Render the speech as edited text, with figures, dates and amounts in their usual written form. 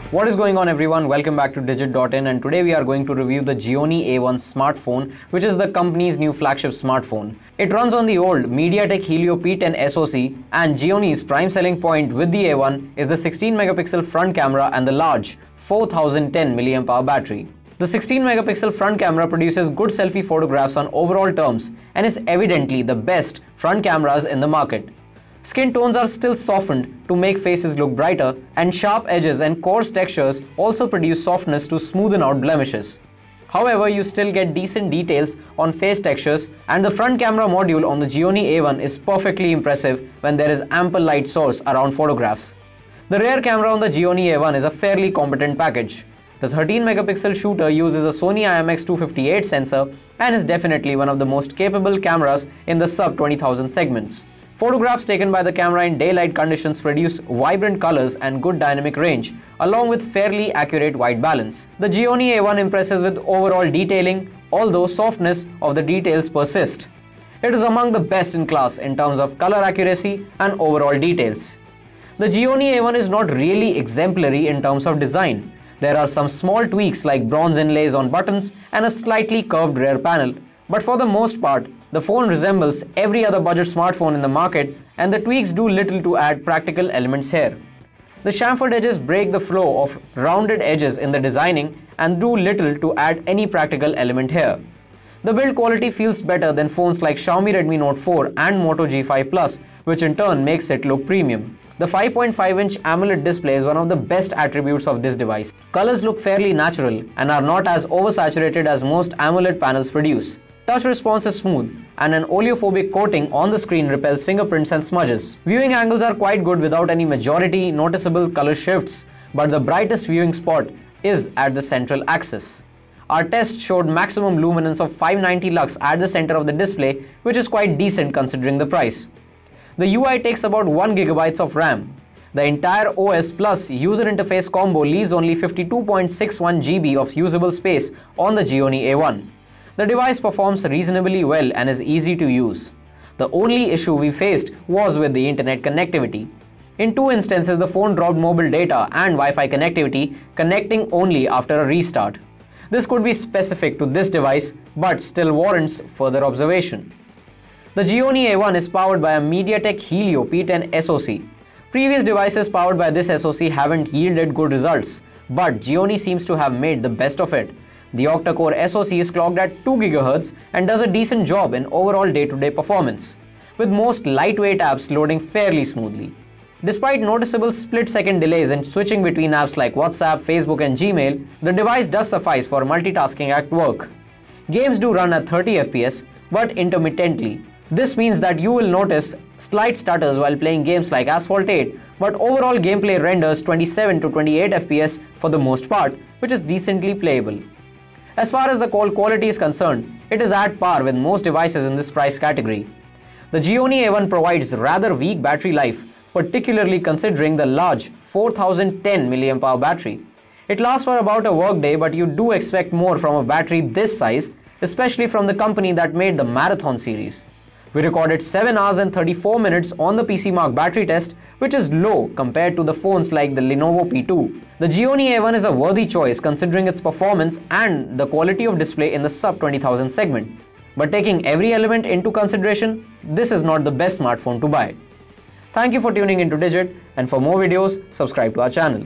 What is going on everyone, welcome back to Digit.in, and today we are going to review the Gionee A1 smartphone, which is the company's new flagship smartphone. It runs on the old MediaTek Helio P10 SoC, and Gionee's prime selling point with the A1 is the 16 megapixel front camera and the large 4010 mAh battery. The 16 megapixel front camera produces good selfie photographs on overall terms and is evidently the best front cameras in the market. Skin tones are still softened to make faces look brighter, and sharp edges and coarse textures also produce softness to smoothen out blemishes. However, you still get decent details on face textures, and the front camera module on the Gionee A1 is perfectly impressive when there is ample light source around photographs. The rear camera on the Gionee A1 is a fairly competent package. The 13 megapixel shooter uses a Sony IMX258 sensor and is definitely one of the most capable cameras in the sub 20,000 segments. Photographs taken by the camera in daylight conditions produce vibrant colors and good dynamic range, along with fairly accurate white balance. The Gionee A1 impresses with overall detailing, although softness of the details persist. It is among the best in class in terms of color accuracy and overall details. The Gionee A1 is not really exemplary in terms of design. There are some small tweaks like bronze inlays on buttons and a slightly curved rear panel, but for the most part, the phone resembles every other budget smartphone in the market, and the tweaks do little to add practical elements here. The chamfered edges break the flow of rounded edges in the designing and do little to add any practical element here. The build quality feels better than phones like Xiaomi Redmi Note 4 and Moto G5 Plus, which in turn makes it look premium. The 5.5-inch AMOLED display is one of the best attributes of this device. Colors look fairly natural and are not as oversaturated as most AMOLED panels produce. Touch response is smooth, and an oleophobic coating on the screen repels fingerprints and smudges. Viewing angles are quite good without any majority noticeable color shifts, but the brightest viewing spot is at the central axis. Our test showed maximum luminance of 590 lux at the center of the display, which is quite decent considering the price. The UI takes about 1 GB of RAM. The entire OS plus user interface combo leaves only 52.61 GB of usable space on the Gionee A1. The device performs reasonably well and is easy to use. The only issue we faced was with the internet connectivity. In two instances, the phone dropped mobile data and Wi-Fi connectivity, connecting only after a restart. This could be specific to this device, but still warrants further observation. The Gionee A1 is powered by a MediaTek Helio P10 SoC. Previous devices powered by this SoC haven't yielded good results, but Gionee seems to have made the best of it. The octa-core SoC is clocked at 2 GHz and does a decent job in overall day-to-day performance, with most lightweight apps loading fairly smoothly. Despite noticeable split-second delays in switching between apps like WhatsApp, Facebook and Gmail, the device does suffice for multitasking at work. Games do run at 30 FPS, but intermittently. This means that you will notice slight stutters while playing games like Asphalt 8, but overall gameplay renders 27 to 28 FPS for the most part, which is decently playable. As far as the call quality is concerned, it is at par with most devices in this price category. The Gionee A1 provides rather weak battery life, particularly considering the large 4010 mAh battery. It lasts for about a workday, but you do expect more from a battery this size, especially from the company that made the Marathon series. We recorded 7 hours and 34 minutes on the PC Mark battery test, which is low compared to the phones like the Lenovo P2. The Gionee A1 is a worthy choice considering its performance and the quality of display in the sub 20,000 segment. But taking every element into consideration, this is not the best smartphone to buy. Thank you for tuning into Digit, and for more videos, subscribe to our channel.